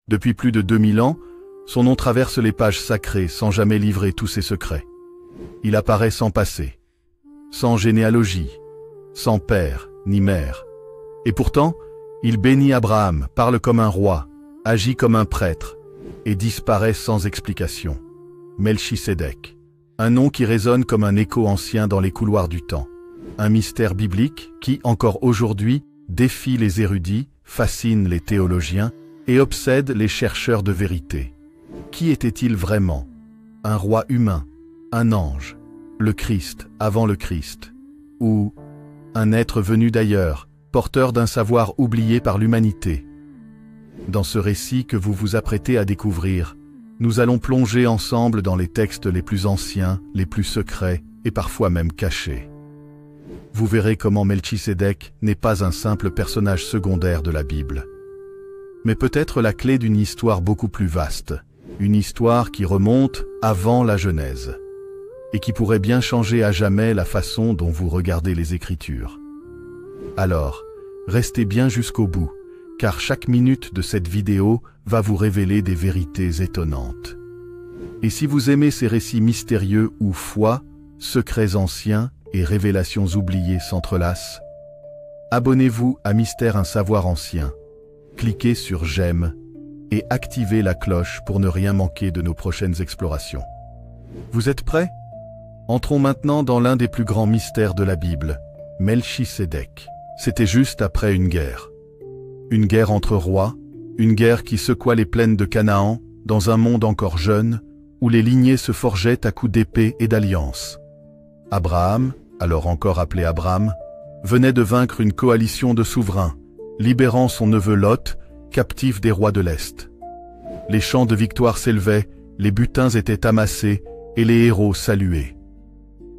Depuis plus de 2000 ans, son nom traverse les pages sacrées sans jamais livrer tous ses secrets. Il apparaît sans passé, sans généalogie, sans père ni mère. Et pourtant, il bénit Abraham, parle comme un roi, agit comme un prêtre, et disparaît sans explication. Melchisédek, un nom qui résonne comme un écho ancien dans les couloirs du temps. Un mystère biblique qui, encore aujourd'hui, défie les érudits, fascine les théologiens et obsède les chercheurs de vérité. Qui était-il vraiment? Un roi humain, un ange, le Christ avant le Christ, ou un être venu d'ailleurs, porteur d'un savoir oublié par l'humanité? Dans ce récit que vous vous apprêtez à découvrir, nous allons plonger ensemble dans les textes les plus anciens, les plus secrets et parfois même cachés. Vous verrez comment Melchisédek n'est pas un simple personnage secondaire de la Bible, mais peut-être la clé d'une histoire beaucoup plus vaste, une histoire qui remonte avant la Genèse, et qui pourrait bien changer à jamais la façon dont vous regardez les Écritures. Alors, restez bien jusqu'au bout, car chaque minute de cette vidéo va vous révéler des vérités étonnantes. Et si vous aimez ces récits mystérieux où foi, secrets anciens et révélations oubliées s'entrelacent, abonnez-vous à Mystère un savoir ancien, cliquez sur j'aime et activez la cloche pour ne rien manquer de nos prochaines explorations. Vous êtes prêts? Entrons maintenant dans l'un des plus grands mystères de la Bible, Melchisédek. C'était juste après une guerre. Une guerre entre rois, une guerre qui secoua les plaines de Canaan, dans un monde encore jeune, où les lignées se forgeaient à coups d'épée et d'alliance. Abraham, alors encore appelé Abram, venait de vaincre une coalition de souverains, libérant son neveu Lot, captif des rois de l'Est. Les chants de victoire s'élevaient, les butins étaient amassés et les héros salués.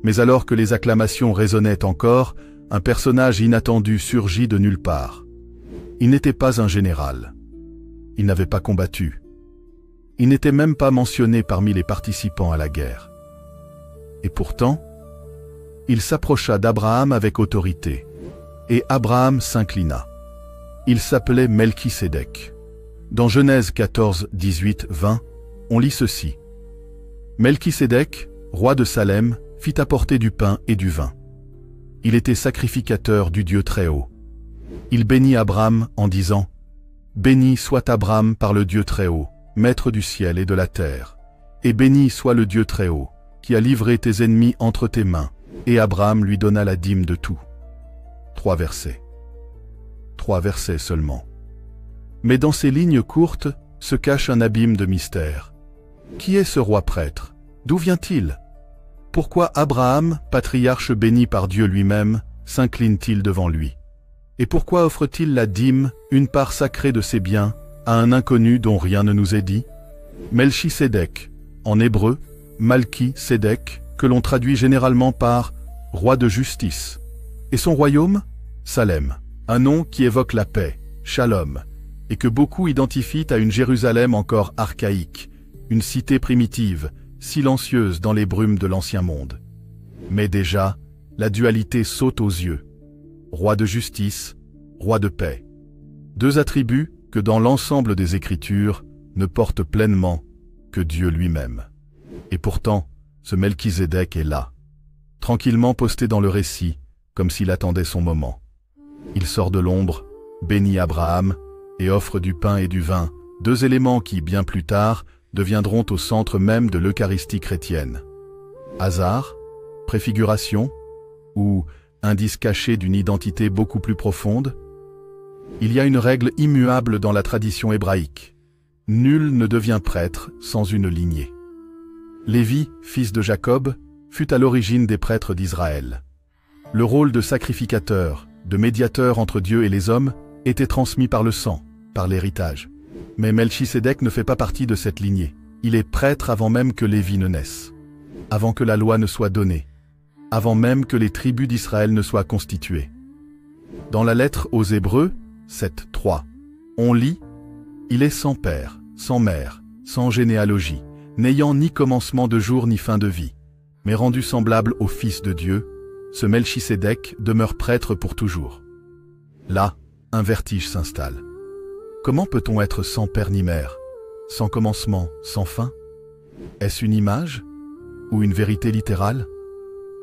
Mais alors que les acclamations résonnaient encore, un personnage inattendu surgit de nulle part. Il n'était pas un général. Il n'avait pas combattu. Il n'était même pas mentionné parmi les participants à la guerre. Et pourtant, il s'approcha d'Abraham avec autorité, et Abraham s'inclina. Il s'appelait Melchisédek. Dans Genèse 14, 18, 20, on lit ceci. Melchisédek, roi de Salem, fit apporter du pain et du vin. Il était sacrificateur du Dieu Très-Haut. Il bénit Abraham en disant « Béni soit Abraham par le Dieu Très-Haut, maître du ciel et de la terre, et béni soit le Dieu Très-Haut, qui a livré tes ennemis entre tes mains. » Et Abraham lui donna la dîme de tout. 3 versets. 3 versets seulement. Mais dans ces lignes courtes se cache un abîme de mystère. Qui est ce roi prêtre? D'où vient-il? Pourquoi Abraham, patriarche béni par Dieu lui-même, s'incline-t-il devant lui? Et pourquoi offre-t-il la dîme, une part sacrée de ses biens, à un inconnu dont rien ne nous est dit? Melchisédek, en hébreu, Malki-Sédek, que l'on traduit généralement par « roi de justice ». Et son royaume? Salem, un nom qui évoque la paix, Shalom, et que beaucoup identifient à une Jérusalem encore archaïque, une cité primitive, silencieuse dans les brumes de l'ancien monde. Mais déjà, la dualité saute aux yeux. Roi de justice, roi de paix. Deux attributs que dans l'ensemble des Écritures ne portent pleinement que Dieu lui-même. Et pourtant, ce Melchisédek est là, tranquillement posté dans le récit, comme s'il attendait son moment. Il sort de l'ombre, bénit Abraham et offre du pain et du vin, deux éléments qui, bien plus tard, deviendront au centre même de l'Eucharistie chrétienne. Hasard, préfiguration, ou indice caché d'une identité beaucoup plus profonde? Il y a une règle immuable dans la tradition hébraïque. Nul ne devient prêtre sans une lignée. Lévi, fils de Jacob, fut à l'origine des prêtres d'Israël. Le rôle de sacrificateur, de médiateur entre Dieu et les hommes, était transmis par le sang, par l'héritage. Mais Melchisédek ne fait pas partie de cette lignée. Il est prêtre avant même que Lévi ne naisse, avant que la loi ne soit donnée, avant même que les tribus d'Israël ne soient constituées. Dans la lettre aux Hébreux, 7.3, on lit « Il est sans père, sans mère, sans généalogie, n'ayant ni commencement de jour ni fin de vie, mais rendu semblable au Fils de Dieu, ce Melchisédek demeure prêtre pour toujours. » Là, un vertige s'installe. Comment peut-on être sans père ni mère, sans commencement, sans fin? Est-ce une image ou une vérité littérale?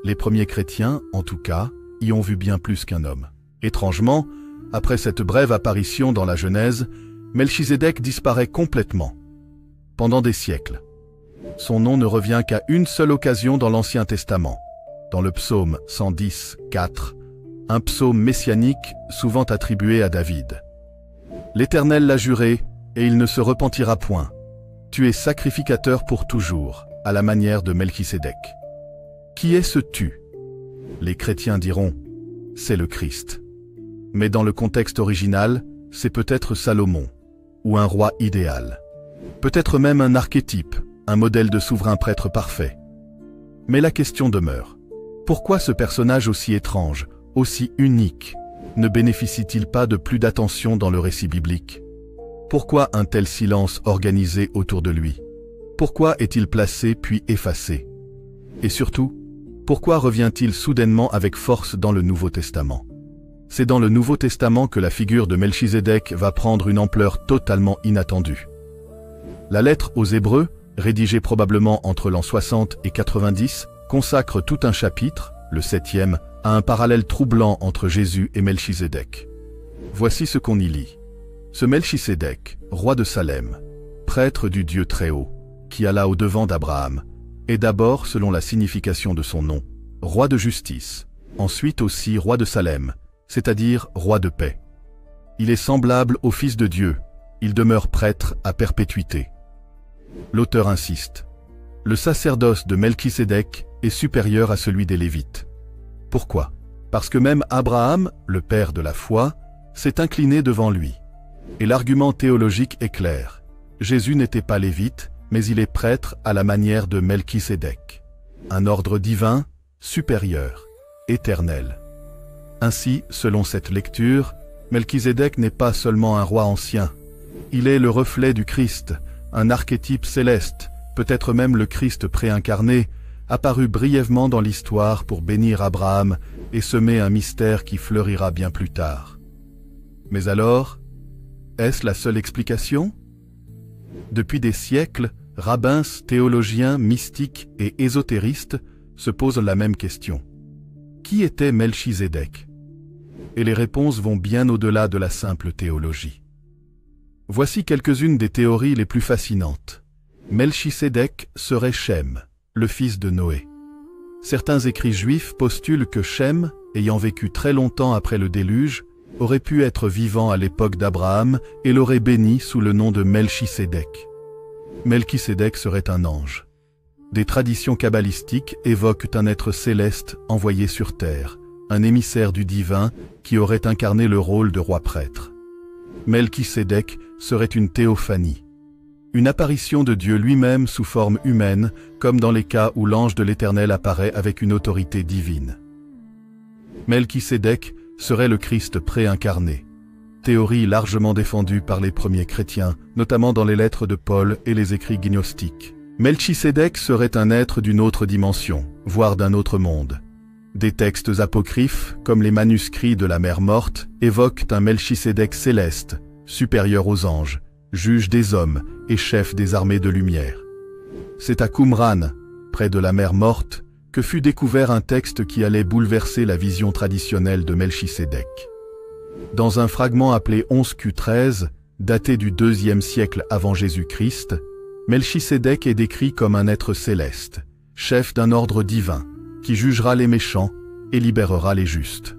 Les premiers chrétiens, en tout cas, y ont vu bien plus qu'un homme. Étrangement, après cette brève apparition dans la Genèse, Melchizedek disparaît complètement. Pendant des siècles. Son nom ne revient qu'à une seule occasion dans l'Ancien Testament, dans le psaume 110, 4, un psaume messianique souvent attribué à David. L'Éternel l'a juré, et il ne se repentira point. Tu es sacrificateur pour toujours, à la manière de Melchisédek. Qui est ce tu? Les chrétiens diront, c'est le Christ. Mais dans le contexte original, c'est peut-être Salomon, ou un roi idéal. Peut-être même un archétype, un modèle de souverain prêtre parfait. Mais la question demeure. Pourquoi ce personnage aussi étrange, aussi unique, ne bénéficie-t-il pas de plus d'attention dans le récit biblique? Pourquoi un tel silence organisé autour de lui? Pourquoi est-il placé puis effacé? Et surtout, pourquoi revient-il soudainement avec force dans le Nouveau Testament? C'est dans le Nouveau Testament que la figure de Melchizedek va prendre une ampleur totalement inattendue. La lettre aux Hébreux, rédigée probablement entre l'an 60 et 90, consacre tout un chapitre, le 7e, à un parallèle troublant entre Jésus et Melchizedek. Voici ce qu'on y lit. Ce Melchizedek, roi de Salem, prêtre du Dieu Très-Haut, qui alla au-devant d'Abraham, est d'abord, selon la signification de son nom, roi de justice, ensuite aussi roi de Salem, c'est-à-dire roi de paix. Il est semblable au Fils de Dieu, il demeure prêtre à perpétuité. L'auteur insiste. Le sacerdoce de Melchizedek est supérieur à celui des Lévites. Pourquoi? Parce que même Abraham, le père de la foi, s'est incliné devant lui. Et l'argument théologique est clair. Jésus n'était pas lévite, mais il est prêtre à la manière de Melchizedek. Un ordre divin, supérieur, éternel. Ainsi, selon cette lecture, Melchizedek n'est pas seulement un roi ancien. Il est le reflet du Christ, un archétype céleste, peut-être même le Christ préincarné, apparu brièvement dans l'histoire pour bénir Abraham et semer un mystère qui fleurira bien plus tard. Mais alors, est-ce la seule explication? Depuis des siècles, rabbins, théologiens, mystiques et ésotéristes se posent la même question. Qui était Melchizedek? Et les réponses vont bien au-delà de la simple théologie. Voici quelques-unes des théories les plus fascinantes. Melchizedek serait Shem, le fils de Noé. Certains écrits juifs postulent que Shem, ayant vécu très longtemps après le déluge, aurait pu être vivant à l'époque d'Abraham et l'aurait béni sous le nom de Melchizedek. Melchizedek serait un ange. Des traditions kabbalistiques évoquent un être céleste envoyé sur terre, un émissaire du divin qui aurait incarné le rôle de roi prêtre. Melchizedek serait une théophanie, une apparition de Dieu lui-même sous forme humaine, comme dans les cas où l'ange de l'Éternel apparaît avec une autorité divine. Melchizedek serait le Christ préincarné, théorie largement défendue par les premiers chrétiens, notamment dans les lettres de Paul et les écrits gnostiques. Melchizedek serait un être d'une autre dimension, voire d'un autre monde. Des textes apocryphes, comme les manuscrits de la mer morte, évoquent un Melchizedek céleste, supérieur aux anges, juge des hommes et chef des armées de lumière. C'est à Qumran, près de la mer morte, que fut découvert un texte qui allait bouleverser la vision traditionnelle de Melchizedek. Dans un fragment appelé 11Q13, daté du IIe siècle avant Jésus-Christ, Melchizedek est décrit comme un être céleste, chef d'un ordre divin, qui jugera les méchants et libérera les justes.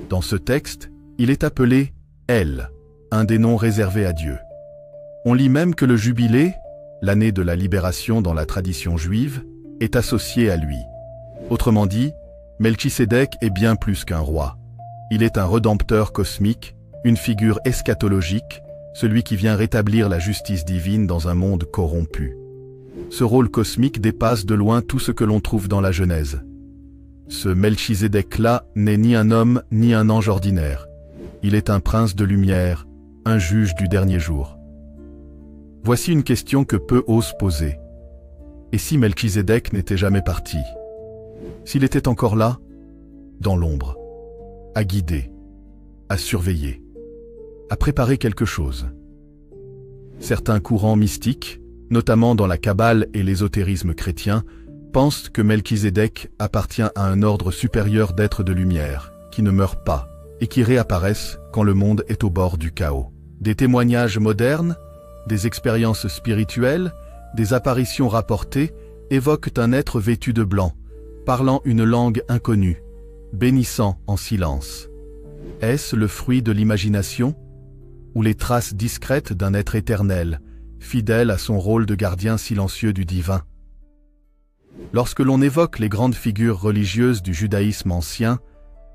Dans ce texte, il est appelé El, un des noms réservés à Dieu. On lit même que le jubilé, l'année de la libération dans la tradition juive, est associé à lui. Autrement dit, Melchizedek est bien plus qu'un roi. Il est un rédempteur cosmique, une figure eschatologique, celui qui vient rétablir la justice divine dans un monde corrompu. Ce rôle cosmique dépasse de loin tout ce que l'on trouve dans la Genèse. Ce Melchizedek-là n'est ni un homme ni un ange ordinaire. Il est un prince de lumière, un juge du dernier jour. Voici une question que peu osent poser. Et si Melchizedek n'était jamais parti? S'il était encore là, dans l'ombre, à guider, à surveiller, à préparer quelque chose, Certains courants mystiques, notamment dans la Kabbale et l'ésotérisme chrétien, pensent que Melchizedek appartient à un ordre supérieur d'êtres de lumière, qui ne meurent pas, et qui réapparaissent quand le monde est au bord du chaos. Des témoignages modernes, des expériences spirituelles, des apparitions rapportées évoquent un être vêtu de blanc, parlant une langue inconnue, bénissant en silence. Est-ce le fruit de l'imagination ou les traces discrètes d'un être éternel, fidèle à son rôle de gardien silencieux du divin? Lorsque l'on évoque les grandes figures religieuses du judaïsme ancien,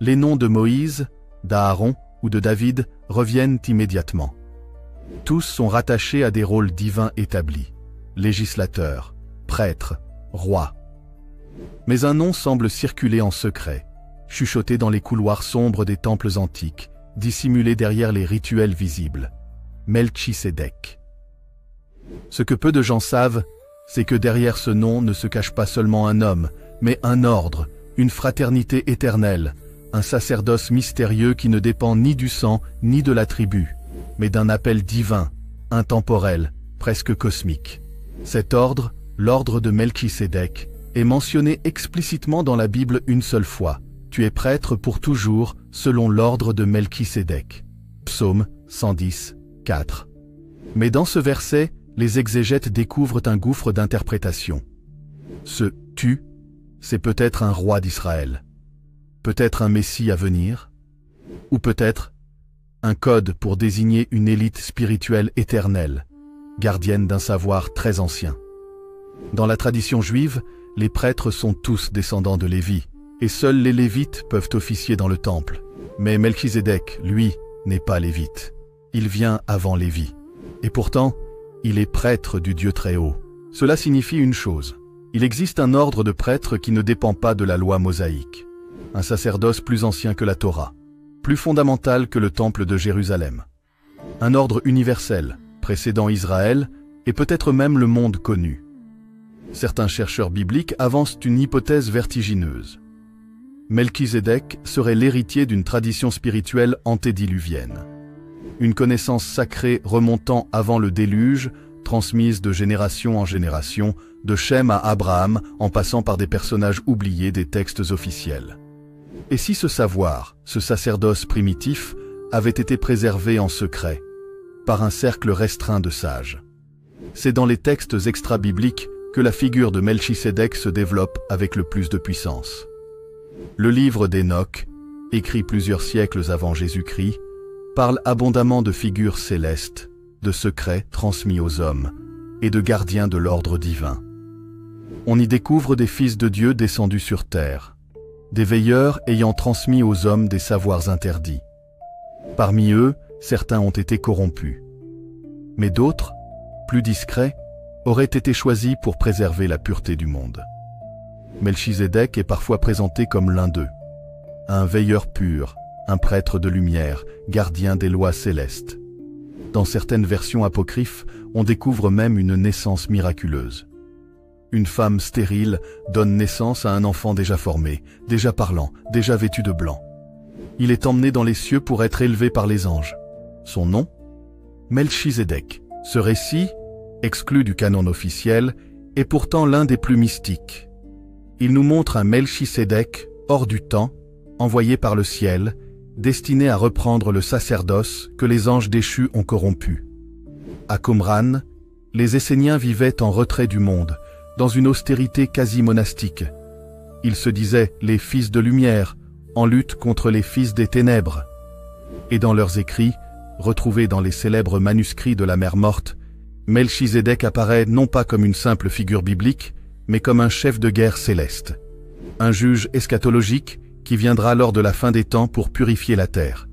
les noms de Moïse, d'Aaron ou de David reviennent immédiatement. Tous sont rattachés à des rôles divins établis, législateurs, prêtres, rois. Mais un nom semble circuler en secret, chuchoté dans les couloirs sombres des temples antiques, dissimulé derrière les rituels visibles. Melchisédek. Ce que peu de gens savent, c'est que derrière ce nom ne se cache pas seulement un homme, mais un ordre, une fraternité éternelle, un sacerdoce mystérieux qui ne dépend ni du sang ni de la tribu, mais d'un appel divin, intemporel, presque cosmique. Cet ordre, l'ordre de Melchisédek, est mentionné explicitement dans la Bible une seule fois. Tu es prêtre pour toujours, selon l'ordre de Melchisédek. Psaume 110, 4. Mais dans ce verset, les exégètes découvrent un gouffre d'interprétation. Ce « tu », c'est peut-être un roi d'Israël, peut-être un Messie à venir, ou peut-être un code pour désigner une élite spirituelle éternelle, gardienne d'un savoir très ancien. Dans la tradition juive, les prêtres sont tous descendants de Lévi, et seuls les Lévites peuvent officier dans le temple. Mais Melchisédek, lui, n'est pas Lévite. Il vient avant Lévi. Et pourtant, il est prêtre du Dieu Très-Haut. Cela signifie une chose. Il existe un ordre de prêtres qui ne dépend pas de la loi mosaïque. Un sacerdoce plus ancien que la Torah, plus fondamental que le temple de Jérusalem. Un ordre universel, précédant Israël, et peut-être même le monde connu. Certains chercheurs bibliques avancent une hypothèse vertigineuse. Melchisédek serait l'héritier d'une tradition spirituelle antédiluvienne. Une connaissance sacrée remontant avant le déluge, transmise de génération en génération, de Shem à Abraham, en passant par des personnages oubliés des textes officiels. Et si ce savoir, ce sacerdoce primitif, avait été préservé en secret, par un cercle restreint de sages? C'est dans les textes extra-bibliques que la figure de Melchisédek se développe avec le plus de puissance. Le livre d'Enoch, écrit plusieurs siècles avant Jésus-Christ, parle abondamment de figures célestes, de secrets transmis aux hommes, et de gardiens de l'ordre divin. On y découvre des fils de Dieu descendus sur terre, des veilleurs ayant transmis aux hommes des savoirs interdits. Parmi eux, certains ont été corrompus. Mais d'autres, plus discrets, auraient été choisis pour préserver la pureté du monde. Melchisédek est parfois présenté comme l'un d'eux, un veilleur pur, un prêtre de lumière, gardien des lois célestes. Dans certaines versions apocryphes, on découvre même une naissance miraculeuse. Une femme stérile donne naissance à un enfant déjà formé, déjà parlant, déjà vêtu de blanc. Il est emmené dans les cieux pour être élevé par les anges. Son nom? Melchisédek. Ce récit, exclu du canon officiel, est pourtant l'un des plus mystiques. Il nous montre un Melchisédek hors du temps, envoyé par le ciel, destiné à reprendre le sacerdoce que les anges déchus ont corrompu. À Qumran, les Esséniens vivaient en retrait du monde, dans une austérité quasi monastique. Ils se disaient les fils de lumière, en lutte contre les fils des ténèbres. Et dans leurs écrits, retrouvés dans les célèbres manuscrits de la mer Morte, Melchisédek apparaît non pas comme une simple figure biblique, mais comme un chef de guerre céleste. Un juge eschatologique qui viendra lors de la fin des temps pour purifier la terre.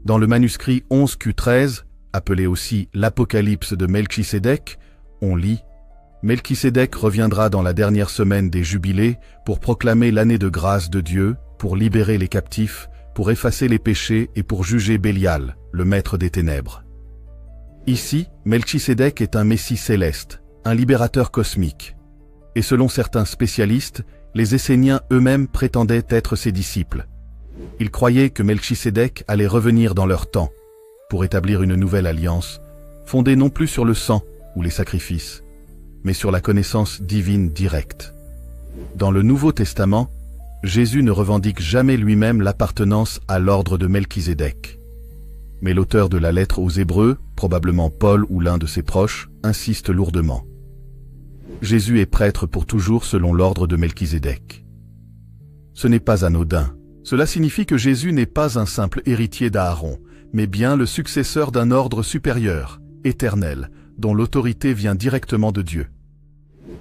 Dans le manuscrit 11Q13, appelé aussi l'Apocalypse de Melchisédek, on lit « Melchisédek reviendra dans la dernière semaine des jubilés pour proclamer l'année de grâce de Dieu, pour libérer les captifs, pour effacer les péchés et pour juger Bélial, le maître des ténèbres. » Ici, Melchisédek est un messie céleste, un libérateur cosmique. Et selon certains spécialistes, les Esséniens eux-mêmes prétendaient être ses disciples. Ils croyaient que Melchisédek allait revenir dans leur temps, pour établir une nouvelle alliance, fondée non plus sur le sang ou les sacrifices, mais sur la connaissance divine directe. Dans le Nouveau Testament, Jésus ne revendique jamais lui-même l'appartenance à l'ordre de Melchizedek. Mais l'auteur de la lettre aux Hébreux, probablement Paul ou l'un de ses proches, insiste lourdement. Jésus est prêtre pour toujours selon l'ordre de Melchizedek. Ce n'est pas anodin. Cela signifie que Jésus n'est pas un simple héritier d'Aaron, mais bien le successeur d'un ordre supérieur, éternel, dont l'autorité vient directement de Dieu.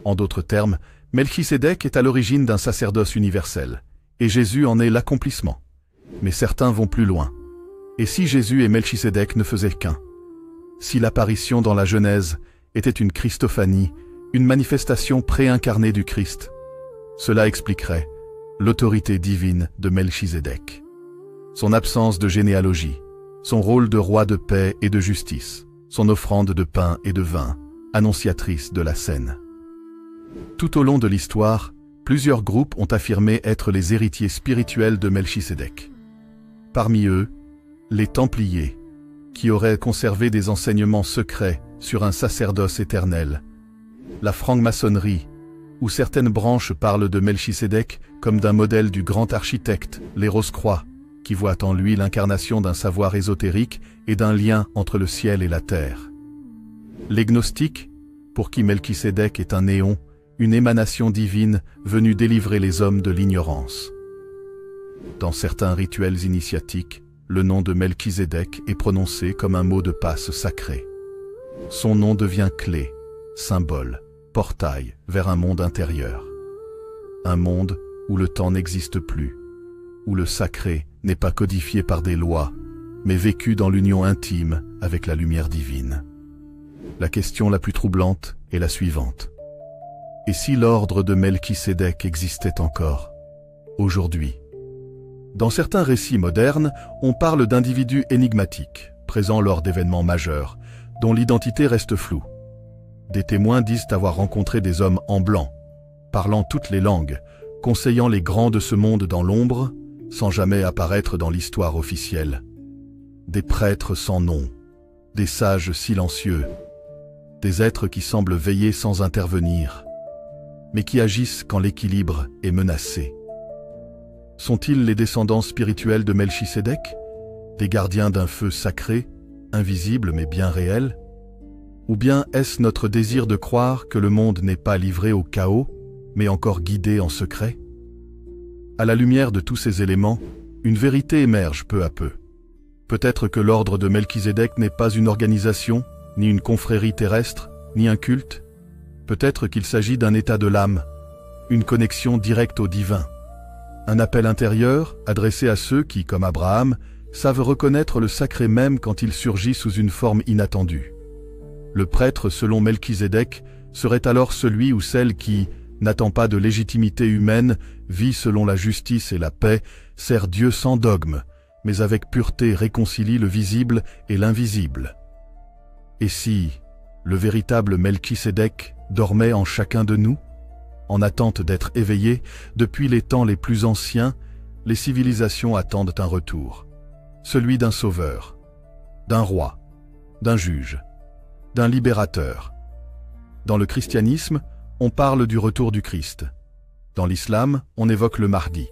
En d'autres termes, Melchizedek est à l'origine d'un sacerdoce universel, et Jésus en est l'accomplissement. Mais certains vont plus loin. Et si Jésus et Melchizedek ne faisaient qu'un? Si l'apparition dans la Genèse était une Christophanie, une manifestation préincarnée du Christ, cela expliquerait l'autorité divine de Melchizedek, son absence de généalogie, son rôle de roi de paix et de justice, son offrande de pain et de vin, annonciatrice de la scène. Tout au long de l'histoire, plusieurs groupes ont affirmé être les héritiers spirituels de Melchizedek. Parmi eux, les Templiers, qui auraient conservé des enseignements secrets sur un sacerdoce éternel, la franc-maçonnerie, où certaines branches parlent de Melchizedek comme d'un modèle du grand architecte, les Rose-Croix, qui voient en lui l'incarnation d'un savoir ésotérique et d'un lien entre le ciel et la terre. Les Gnostiques, pour qui Melchizedek est un néon, une émanation divine venue délivrer les hommes de l'ignorance. Dans certains rituels initiatiques, le nom de Melchizedek est prononcé comme un mot de passe sacré. Son nom devient clé, symbole, portail vers un monde intérieur. Un monde où le temps n'existe plus, où le sacré n'est pas codifié par des lois, mais vécu dans l'union intime avec la lumière divine. La question la plus troublante est la suivante. Et si l'ordre de Melchizedek existait encore, aujourd'hui? Dans certains récits modernes, on parle d'individus énigmatiques, présents lors d'événements majeurs, dont l'identité reste floue. Des témoins disent avoir rencontré des hommes en blanc, parlant toutes les langues, conseillant les grands de ce monde dans l'ombre, sans jamais apparaître dans l'histoire officielle. Des prêtres sans nom, des sages silencieux, des êtres qui semblent veiller sans intervenir, mais qui agissent quand l'équilibre est menacé. Sont-ils les descendants spirituels de Melchizedek, des gardiens d'un feu sacré, invisible mais bien réel? Ou bien est-ce notre désir de croire que le monde n'est pas livré au chaos, mais encore guidé en secret? À la lumière de tous ces éléments, une vérité émerge peu à peu. Peut-être que l'ordre de Melchizedek n'est pas une organisation, ni une confrérie terrestre, ni un culte. Peut-être qu'il s'agit d'un état de l'âme, une connexion directe au divin. Un appel intérieur adressé à ceux qui, comme Abraham, savent reconnaître le sacré même quand il surgit sous une forme inattendue. Le prêtre, selon Melchizedek, serait alors celui ou celle qui, n'attend pas de légitimité humaine, vit selon la justice et la paix, sert Dieu sans dogme, mais avec pureté réconcilie le visible et l'invisible. Et si le véritable Melchizedek dormait en chacun de nous? En attente d'être éveillé, depuis les temps les plus anciens, les civilisations attendent un retour. Celui d'un sauveur, d'un roi, d'un juge, d'un libérateur. Dans le christianisme, on parle du retour du Christ. Dans l'islam, on évoque le Mahdi.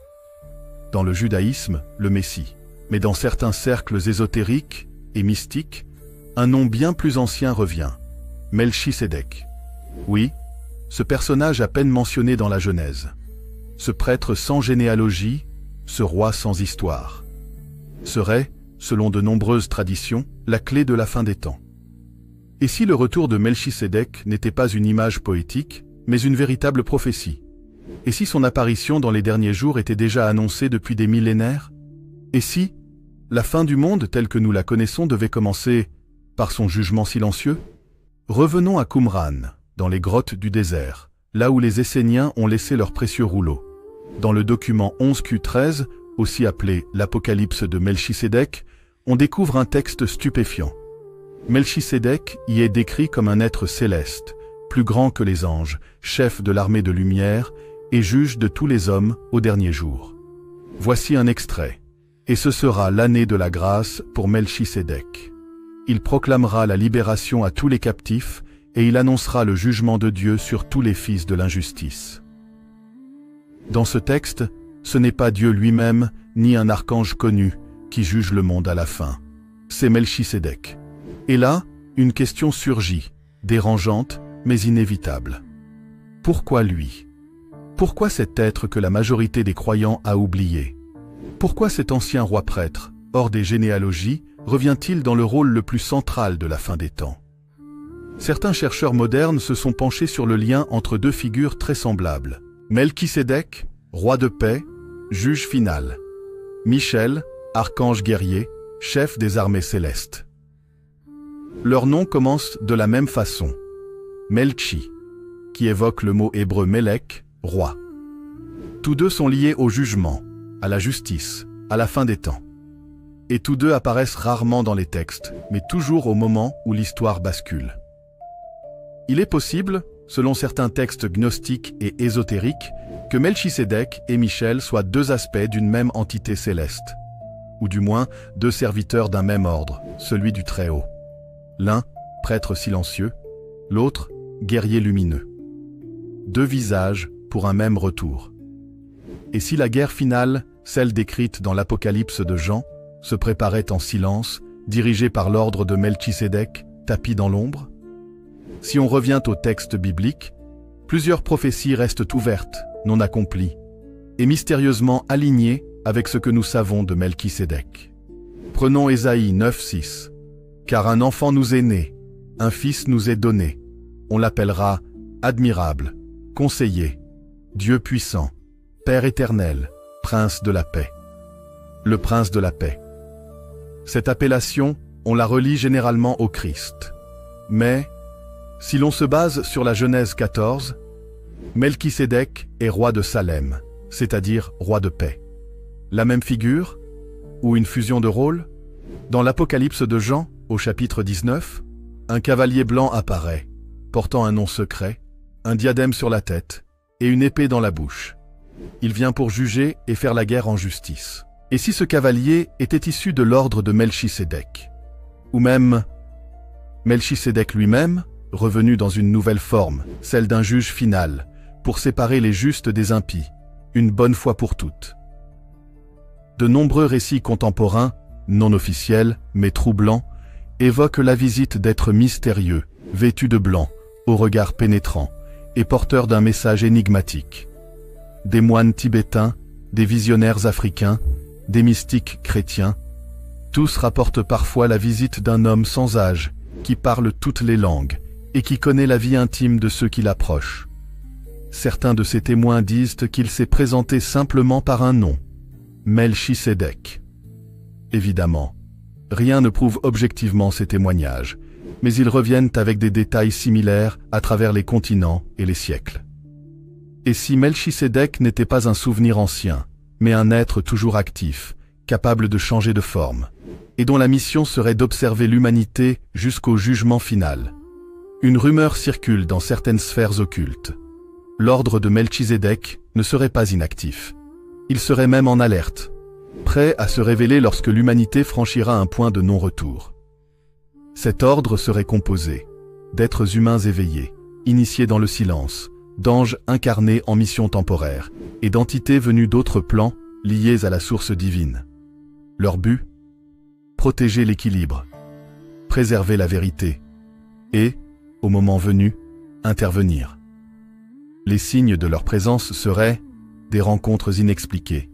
Dans le judaïsme, le Messie. Mais dans certains cercles ésotériques et mystiques, un nom bien plus ancien revient, Melchizedek. Oui, ce personnage à peine mentionné dans la Genèse. Ce prêtre sans généalogie, ce roi sans histoire, serait, selon de nombreuses traditions, la clé de la fin des temps. Et si le retour de Melchizedek n'était pas une image poétique, mais une véritable prophétie? Et si son apparition dans les derniers jours était déjà annoncée depuis des millénaires? Et si la fin du monde telle que nous la connaissons devait commencer par son jugement silencieux? Revenons à Qumran, dans les grottes du désert, là où les Esséniens ont laissé leurs précieux rouleaux. Dans le document 11Q13, aussi appelé l'Apocalypse de Melchizedek, on découvre un texte stupéfiant. Melchizedek y est décrit comme un être céleste, plus grand que les anges, chef de l'armée de lumière et juge de tous les hommes au dernier jour. Voici un extrait. Et ce sera l'année de la grâce pour Melchizedek. Il proclamera la libération à tous les captifs et il annoncera le jugement de Dieu sur tous les fils de l'injustice. Dans ce texte, ce n'est pas Dieu lui-même, ni un archange connu, qui juge le monde à la fin. C'est Melchisédek. Et là, une question surgit, dérangeante, mais inévitable. Pourquoi lui? Pourquoi cet être que la majorité des croyants a oublié? Pourquoi cet ancien roi prêtre, hors des généalogies, revient-il dans le rôle le plus central de la fin des temps? Certains chercheurs modernes se sont penchés sur le lien entre deux figures très semblables. Melchisédek, roi de paix, juge final. Michel, archange guerrier, chef des armées célestes. Leurs noms commencent de la même façon. Melchi, qui évoque le mot hébreu Melech, roi. Tous deux sont liés au jugement, à la justice, à la fin des temps. Et tous deux apparaissent rarement dans les textes, mais toujours au moment où l'histoire bascule. Il est possible, selon certains textes gnostiques et ésotériques, que Melchisédek et Michel soient deux aspects d'une même entité céleste, ou du moins deux serviteurs d'un même ordre, celui du Très-Haut. L'un, prêtre silencieux, l'autre, guerrier lumineux. Deux visages pour un même retour. Et si la guerre finale, celle décrite dans l'Apocalypse de Jean, se préparait en silence, dirigée par l'ordre de Melchisédek, tapi dans l'ombre? Si on revient au texte biblique, plusieurs prophéties restent ouvertes, non accomplies, et mystérieusement alignées avec ce que nous savons de Melchisédek. Prenons Ésaïe 9:6. « Car un enfant nous est né, un fils nous est donné. On l'appellera admirable, conseiller, Dieu puissant, Père éternel, Prince de la paix. » Le Prince de la paix. Cette appellation, on la relie généralement au Christ. Mais, si l'on se base sur la Genèse 14, Melchisédek est roi de Salem, c'est-à-dire roi de paix. La même figure? Ou une fusion de rôles? Dans l'Apocalypse de Jean, au chapitre 19, un cavalier blanc apparaît, portant un nom secret, un diadème sur la tête et une épée dans la bouche. Il vient pour juger et faire la guerre en justice. Et si ce cavalier était issu de l'ordre de Melchisédek? Ou même Melchisédek lui-même, revenu dans une nouvelle forme, celle d'un juge final, pour séparer les justes des impies, une bonne fois pour toutes. De nombreux récits contemporains, non officiels, mais troublants, évoquent la visite d'êtres mystérieux, vêtus de blanc, au regard pénétrant, et porteurs d'un message énigmatique. Des moines tibétains, des visionnaires africains, des mystiques chrétiens, tous rapportent parfois la visite d'un homme sans âge, qui parle toutes les langues, et qui connaît la vie intime de ceux qui l'approchent. Certains de ces témoins disent qu'il s'est présenté simplement par un nom, Melchisédek. Évidemment, rien ne prouve objectivement ces témoignages, mais ils reviennent avec des détails similaires à travers les continents et les siècles. Et si Melchisédek n'était pas un souvenir ancien, mais un être toujours actif, capable de changer de forme, et dont la mission serait d'observer l'humanité jusqu'au jugement final? Une rumeur circule dans certaines sphères occultes. L'ordre de Melchisédek ne serait pas inactif. Il serait même en alerte, prêt à se révéler lorsque l'humanité franchira un point de non-retour. Cet ordre serait composé d'êtres humains éveillés, initiés dans le silence, d'anges incarnés en mission temporaire, et d'entités venues d'autres plans, liées à la source divine. Leur but? Protéger l'équilibre, préserver la vérité, et, au moment venu, intervenir. Les signes de leur présence seraient des rencontres inexpliquées,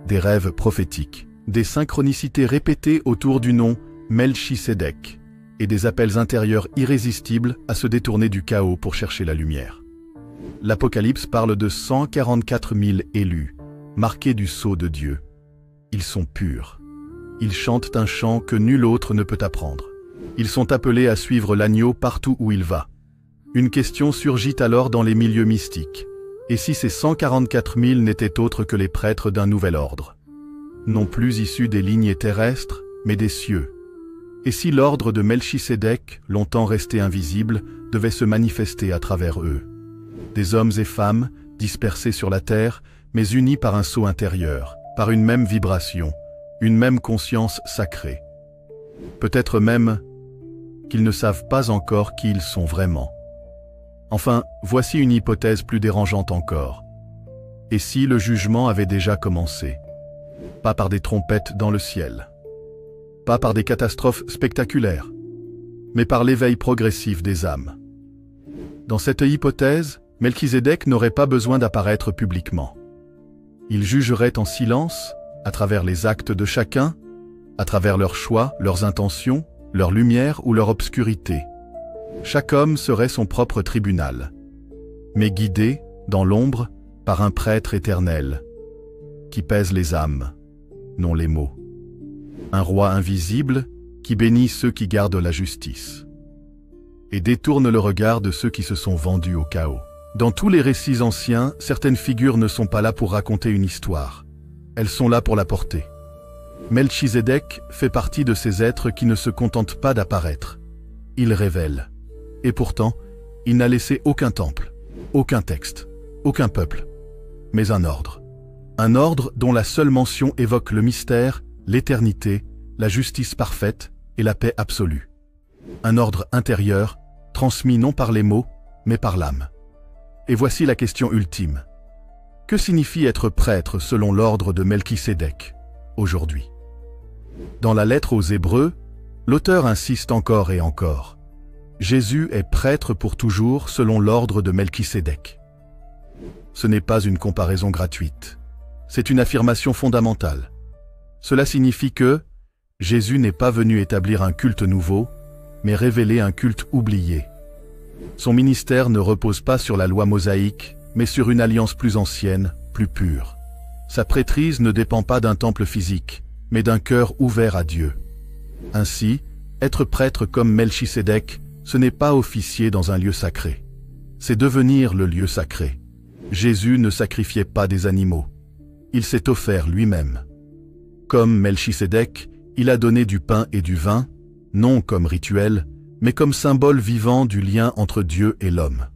des rêves prophétiques, des synchronicités répétées autour du nom Melchisédek, et des appels intérieurs irrésistibles à se détourner du chaos pour chercher la lumière. L'Apocalypse parle de 144 000 élus, marqués du sceau de Dieu. Ils sont purs. Ils chantent un chant que nul autre ne peut apprendre. Ils sont appelés à suivre l'agneau partout où il va. Une question surgit alors dans les milieux mystiques. Et si ces 144 000 n'étaient autres que les prêtres d'un nouvel ordre? Non plus issus des lignées terrestres, mais des cieux. Et si l'ordre de Melchisédek, longtemps resté invisible, devait se manifester à travers eux? Des hommes et femmes, dispersés sur la terre, mais unis par un sceau intérieur, par une même vibration, une même conscience sacrée. Peut-être même qu'ils ne savent pas encore qui ils sont vraiment. Enfin, voici une hypothèse plus dérangeante encore. Et si le jugement avait déjà commencé? Pas par des trompettes dans le ciel, pas par des catastrophes spectaculaires, mais par l'éveil progressif des âmes. Dans cette hypothèse, Melchizedek n'aurait pas besoin d'apparaître publiquement. Il jugerait en silence, à travers les actes de chacun, à travers leurs choix, leurs intentions, leur lumière ou leur obscurité. Chaque homme serait son propre tribunal, mais guidé, dans l'ombre, par un prêtre éternel, qui pèse les âmes, non les mots. Un roi invisible qui bénit ceux qui gardent la justice et détourne le regard de ceux qui se sont vendus au chaos. Dans tous les récits anciens, certaines figures ne sont pas là pour raconter une histoire. Elles sont là pour la porter. Melchizedek fait partie de ces êtres qui ne se contentent pas d'apparaître. Il révèle. Et pourtant, il n'a laissé aucun temple, aucun texte, aucun peuple, mais un ordre. Un ordre dont la seule mention évoque le mystère, l'éternité, la justice parfaite et la paix absolue. Un ordre intérieur, transmis non par les mots, mais par l'âme. Et voici la question ultime. Que signifie être prêtre selon l'ordre de Melchizedek, aujourd'hui? Dans la lettre aux Hébreux, l'auteur insiste encore et encore. Jésus est prêtre pour toujours selon l'ordre de Melchizedek. Ce n'est pas une comparaison gratuite. C'est une affirmation fondamentale. Cela signifie que Jésus n'est pas venu établir un culte nouveau, mais révéler un culte oublié. Son ministère ne repose pas sur la loi mosaïque, mais sur une alliance plus ancienne, plus pure. Sa prêtrise ne dépend pas d'un temple physique, mais d'un cœur ouvert à Dieu. Ainsi, être prêtre comme Melchizedek, ce n'est pas officier dans un lieu sacré. C'est devenir le lieu sacré. Jésus ne sacrifiait pas des animaux. Il s'est offert lui-même. Comme Melchizedek, il a donné du pain et du vin, non comme rituel, mais comme symbole vivant du lien entre Dieu et l'homme.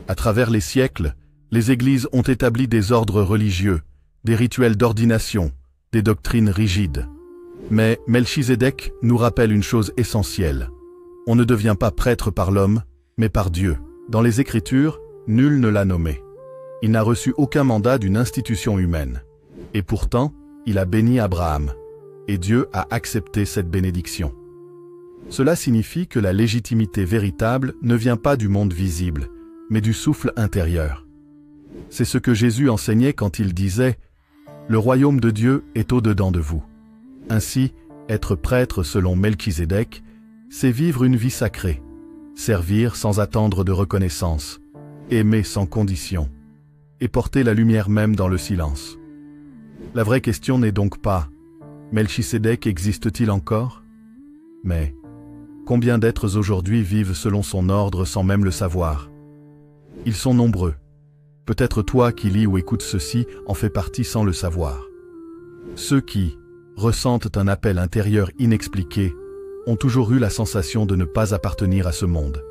À travers les siècles, les églises ont établi des ordres religieux, des rituels d'ordination, des doctrines rigides. Mais Melchizedek nous rappelle une chose essentielle. On ne devient pas prêtre par l'homme, mais par Dieu. Dans les Écritures, nul ne l'a nommé. Il n'a reçu aucun mandat d'une institution humaine. Et pourtant, il a béni Abraham. Et Dieu a accepté cette bénédiction. Cela signifie que la légitimité véritable ne vient pas du monde visible, mais du souffle intérieur. C'est ce que Jésus enseignait quand il disait « Le royaume de Dieu est au-dedans de vous ». Ainsi, être prêtre selon Melchizedek, c'est vivre une vie sacrée, servir sans attendre de reconnaissance, aimer sans condition, et porter la lumière même dans le silence. La vraie question n'est donc pas « Melchizedek existe-t-il encore ?» mais « Combien d'êtres aujourd'hui vivent selon son ordre sans même le savoir ?» Ils sont nombreux. Peut-être toi qui lis ou écoutes ceci en fais partie sans le savoir. Ceux qui ressentent un appel intérieur inexpliqué ont toujours eu la sensation de ne pas appartenir à ce monde.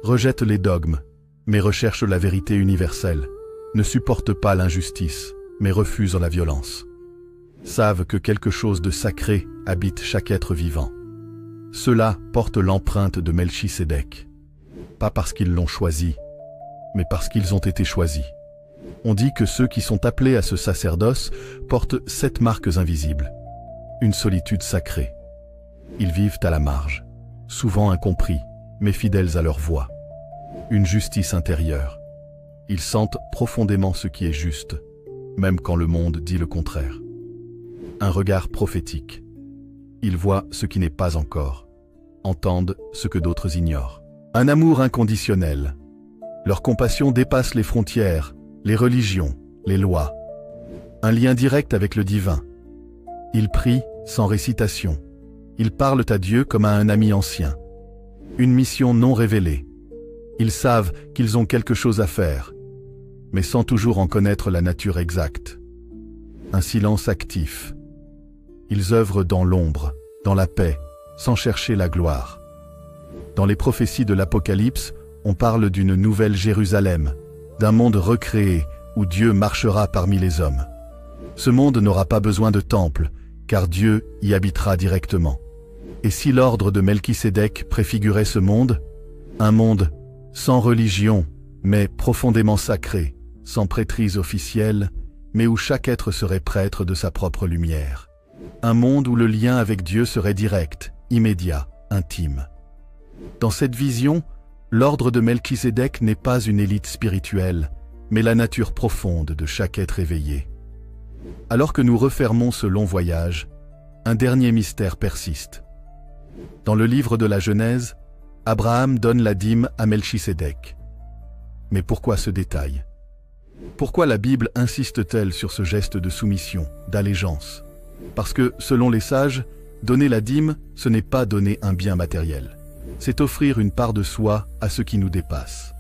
Rejettent les dogmes, mais recherchent la vérité universelle. Ne supportent pas l'injustice, mais refusent la violence. Savent que quelque chose de sacré habite chaque être vivant. Ceux-là portent l'empreinte de Melchizedek. Pas parce qu'ils l'ont choisi, mais parce qu'ils ont été choisis. On dit que ceux qui sont appelés à ce sacerdoce portent 7 marques invisibles. Une solitude sacrée. Ils vivent à la marge, souvent incompris, mais fidèles à leur voix. Une justice intérieure. Ils sentent profondément ce qui est juste, même quand le monde dit le contraire. Un regard prophétique. Ils voient ce qui n'est pas encore, entendent ce que d'autres ignorent. Un amour inconditionnel. Leur compassion dépasse les frontières, les religions, les lois. Un lien direct avec le divin. Ils prient sans récitation. Ils parlent à Dieu comme à un ami ancien. Une mission non révélée. Ils savent qu'ils ont quelque chose à faire, mais sans toujours en connaître la nature exacte. Un silence actif. Ils œuvrent dans l'ombre, dans la paix, sans chercher la gloire. Dans les prophéties de l'Apocalypse, on parle d'une nouvelle Jérusalem, d'un monde recréé où Dieu marchera parmi les hommes. Ce monde n'aura pas besoin de temple, car Dieu y habitera directement. Et si l'ordre de Melchisédek préfigurait ce monde, un monde sans religion, mais profondément sacré, sans prêtrise officielle, mais où chaque être serait prêtre de sa propre lumière. Un monde où le lien avec Dieu serait direct, immédiat, intime. Dans cette vision, l'ordre de Melchisédek n'est pas une élite spirituelle, mais la nature profonde de chaque être éveillé. Alors que nous refermons ce long voyage, un dernier mystère persiste. Dans le livre de la Genèse, Abraham donne la dîme à Melchisédek. Mais pourquoi ce détail? Pourquoi la Bible insiste-t-elle sur ce geste de soumission, d'allégeance? Parce que, selon les sages, donner la dîme, ce n'est pas donner un bien matériel. C'est offrir une part de soi à ce qui nous dépasse.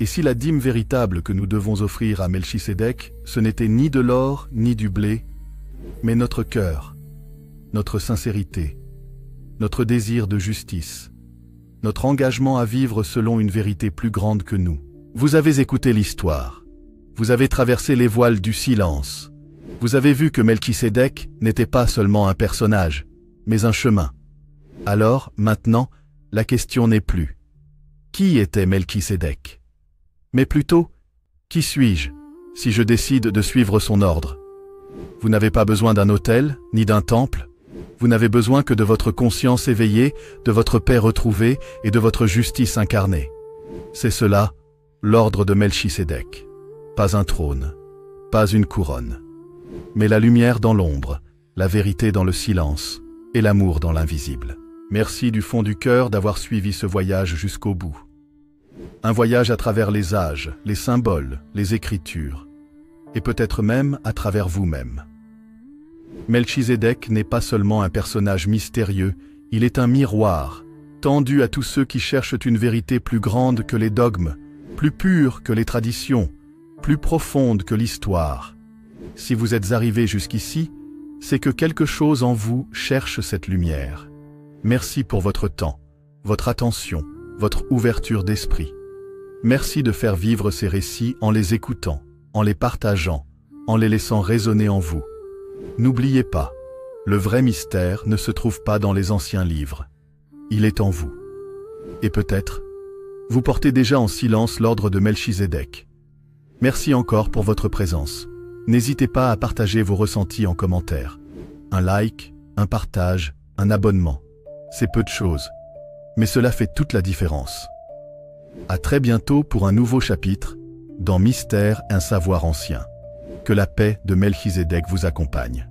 Et si la dîme véritable que nous devons offrir à Melchisédek, ce n'était ni de l'or ni du blé, mais notre cœur, notre sincérité, notre désir de justice, notre engagement à vivre selon une vérité plus grande que nous. Vous avez écouté l'histoire. Vous avez traversé les voiles du silence. Vous avez vu que Melchisédek n'était pas seulement un personnage, mais un chemin. Alors, maintenant, la question n'est plus « Qui était Melchisédek ?» mais plutôt « Qui suis-je si je décide de suivre son ordre ?» Vous n'avez pas besoin d'un autel, ni d'un temple. Vous n'avez besoin que de votre conscience éveillée, de votre paix retrouvée et de votre justice incarnée. C'est cela, l'ordre de Melchisédek. Pas un trône, pas une couronne, mais la lumière dans l'ombre, la vérité dans le silence et l'amour dans l'invisible. Merci du fond du cœur d'avoir suivi ce voyage jusqu'au bout. Un voyage à travers les âges, les symboles, les écritures, et peut-être même à travers vous-même. Melchisédek n'est pas seulement un personnage mystérieux, il est un miroir, tendu à tous ceux qui cherchent une vérité plus grande que les dogmes, plus pure que les traditions, plus profonde que l'histoire. Si vous êtes arrivé jusqu'ici, c'est que quelque chose en vous cherche cette lumière. Merci pour votre temps, votre attention, votre ouverture d'esprit. Merci de faire vivre ces récits en les écoutant, en les partageant, en les laissant résonner en vous. N'oubliez pas, le vrai mystère ne se trouve pas dans les anciens livres. Il est en vous. Et peut-être, vous portez déjà en silence l'ordre de Melchisédek. Merci encore pour votre présence. N'hésitez pas à partager vos ressentis en commentaire. Un like, un partage, un abonnement. C'est peu de choses, mais cela fait toute la différence. À très bientôt pour un nouveau chapitre dans Mystère, un savoir ancien. Que la paix de Melchisédek vous accompagne.